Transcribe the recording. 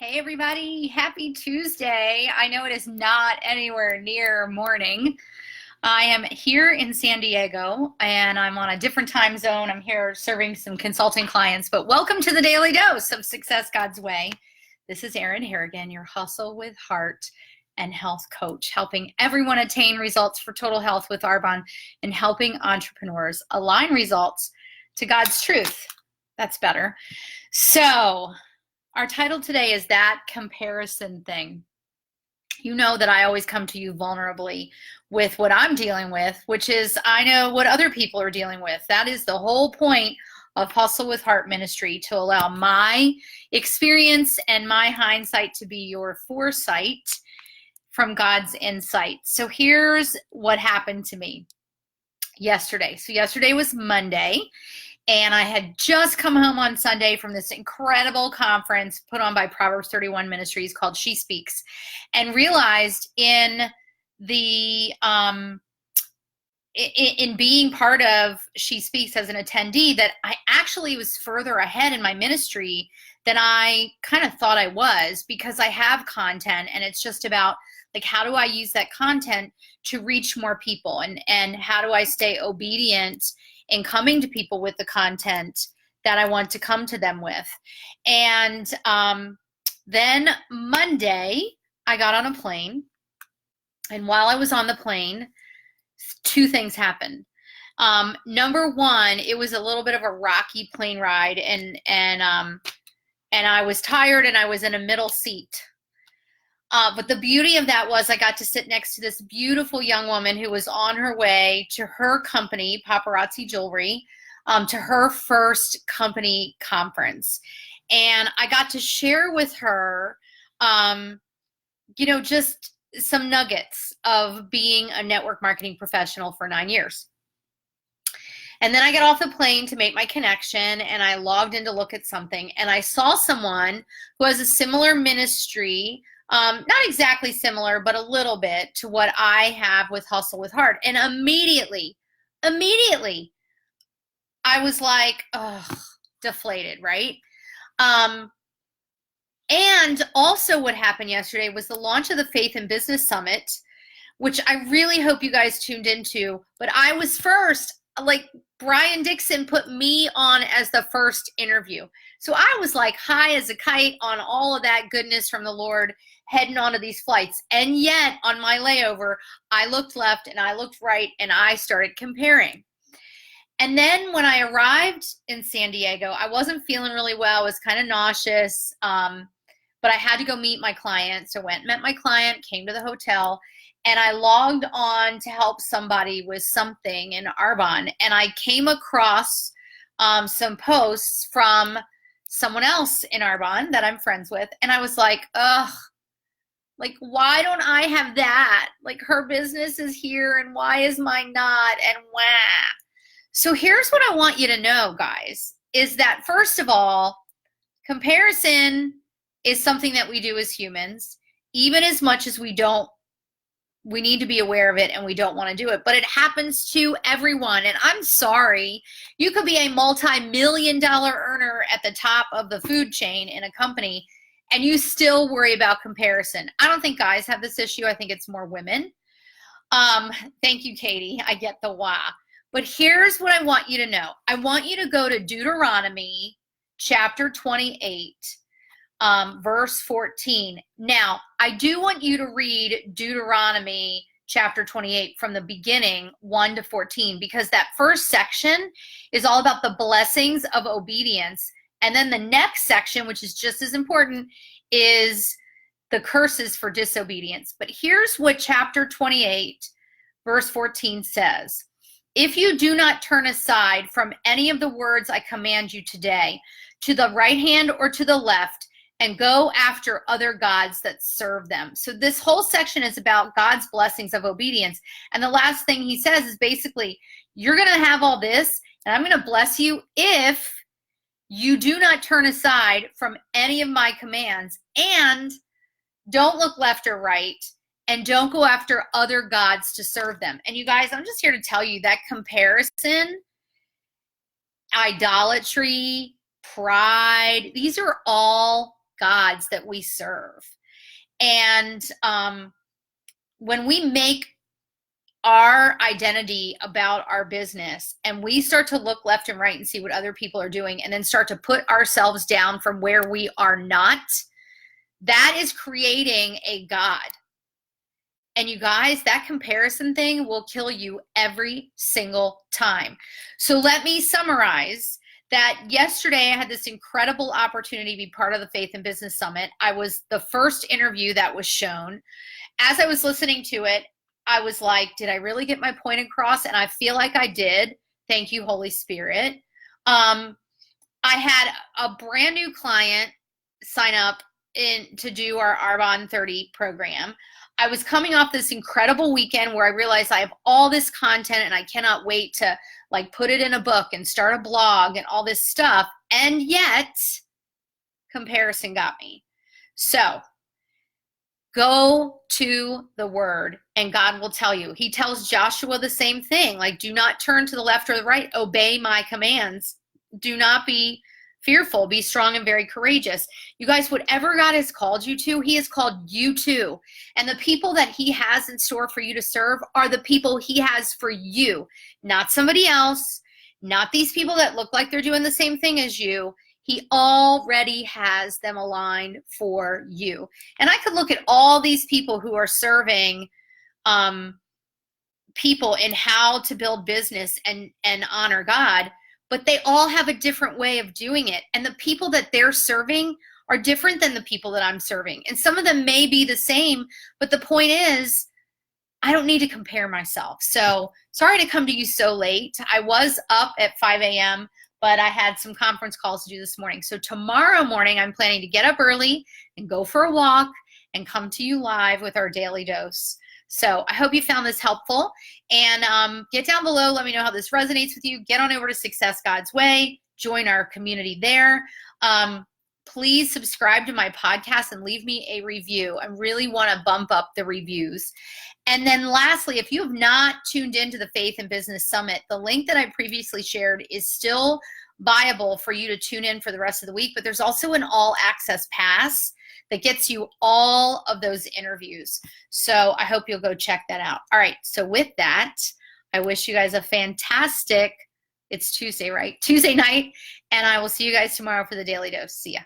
Hey everybody, happy Tuesday. I know it is not anywhere near morning. I am here in San Diego and I'm on a different time zone. I'm here serving some consulting clients, but welcome to the Daily Dose of Success God's Way. This is Erin Harrigan, your Hustle with Heart and Health coach, helping everyone attain results for total health with Arbonne and helping entrepreneurs align results to God's truth. That's better. So, our title today is That Comparison Thing. You know that I always come to you vulnerably with what I'm dealing with, which is I know what other people are dealing with. That is the whole point of Hustle with Heart Ministry, to allow my experience and my hindsight to be your foresight from God's insight. So here's what happened to me yesterday. So yesterday was Monday. And I had just come home on Sunday from this incredible conference put on by Proverbs 31 Ministries called She Speaks, and realized in the in being part of She Speaks as an attendee that I actually was further ahead in my ministry than I kind of thought I was, because I have content and it's just about like, how do I use that content to reach more people, and how do I stay obedient in coming to people with the content that I want to come to them with. And then Monday, I got on a plane. And while I was on the plane, two things happened. Number one, it was a little bit of a rocky plane ride, and I was tired and I was in a middle seat. But the beauty of that was I got to sit next to this beautiful young woman who was on her way to her company, Paparazzi Jewelry, to her first company conference. And I got to share with her, just some nuggets of being a network marketing professional for 9 years. And then I got off the plane to make my connection, and I logged in to look at something, and I saw someone who has a similar ministry, not exactly similar, but a little bit to what I have with Hustle with Heart. And immediately, I was like, deflated, right? And also what happened yesterday was the launch of the Faith and Business Summit, which I really hope you guys tuned into. But I was first, like Brian Dixon put me on as the first interview. So I was like high as a kite on all of that goodness from the Lord, heading onto these flights. And yet on my layover, I looked left and I looked right and I started comparing. And then when I arrived in San Diego, I wasn't feeling really well. I was kind of nauseous, but I had to go meet my client. So I went and met my client, came to the hotel, and I logged on to help somebody with something in Arbonne. And I came across some posts from someone else in Arbonne that I'm friends with. And I was like, like, why don't I have that? Like, her business is here, and why is mine not? And wah. So here's what I want you to know, guys, is that first of all, comparison is something that we do as humans, even as much as we need to be aware of it and we don't want to do it, but it happens to everyone. And I'm sorry, you could be a multi-million-dollar earner at the top of the food chain in a company, and you still worry about comparison. I don't think guys have this issue. I think it's more women. Thank you, Katie. I get the why. But here's what I want you to know. I want you to go to Deuteronomy chapter 28, verse 14. Now, I do want you to read Deuteronomy chapter 28 from the beginning, 1 to 14, because that first section is all about the blessings of obedience. And then the next section, which is just as important, is the curses for disobedience. But here's what chapter 28, verse 14 says. If you do not turn aside from any of the words I command you today, to the right hand or to the left, and go after other gods that serve them. So this whole section is about God's blessings of obedience. And the last thing he says is basically, you're going to have all this, and I'm going to bless you if you do not turn aside from any of my commands, and don't look left or right, and don't go after other gods to serve them. And you guys, I'm just here to tell you that comparison, idolatry, pride, these are all gods that we serve. And when we make our identity about our business and we start to look left and right and see what other people are doing and then start to put ourselves down from where we are not, that is creating a God. And you guys, that comparison thing will kill you every single time. So let me summarize that. Yesterday, I had this incredible opportunity to be part of the Faith and Business Summit. I was the first interview that was shown. As I was listening to it, I was like, did I really get my point across? And I feel like I did. Thank you, Holy Spirit. I had a brand new client sign up to do our Arbonne 30 program. I was coming off this incredible weekend where I realized I have all this content and I cannot wait to like put it in a book and start a blog and all this stuff. And yet comparison got me. So go to the word and God will tell you. He tells Joshua the same thing. Like, do not turn to the left or the right. Obey my commands. Do not be fearful. Be strong and very courageous. You guys, whatever God has called you to, he has called you to. And the people that he has in store for you to serve are the people he has for you, not somebody else, not these people that look like they're doing the same thing as you. He already has them aligned for you. And I could look at all these people who are serving people in how to build business and honor God, but they all have a different way of doing it. And the people that they're serving are different than the people that I'm serving. And some of them may be the same, but the point is, I don't need to compare myself. So sorry to come to you so late. I was up at 5 a.m., but I had some conference calls to do this morning. So tomorrow morning, I'm planning to get up early and go for a walk and come to you live with our daily dose. So I hope you found this helpful. And get down below. Let me know how this resonates with you. Get on over to Success God's Way. Join our community there. Please subscribe to my podcast and leave me a review. I really want to bump up the reviews. And then lastly, if you have not tuned into the Faith and Business Summit, the link that I previously shared is still viable for you to tune in for the rest of the week. But there's also an all access pass that gets you all of those interviews. So I hope you'll go check that out. All right. So with that, I wish you guys a fantastic, it's Tuesday, right? Tuesday night. And I will see you guys tomorrow for the Daily Dose. See ya.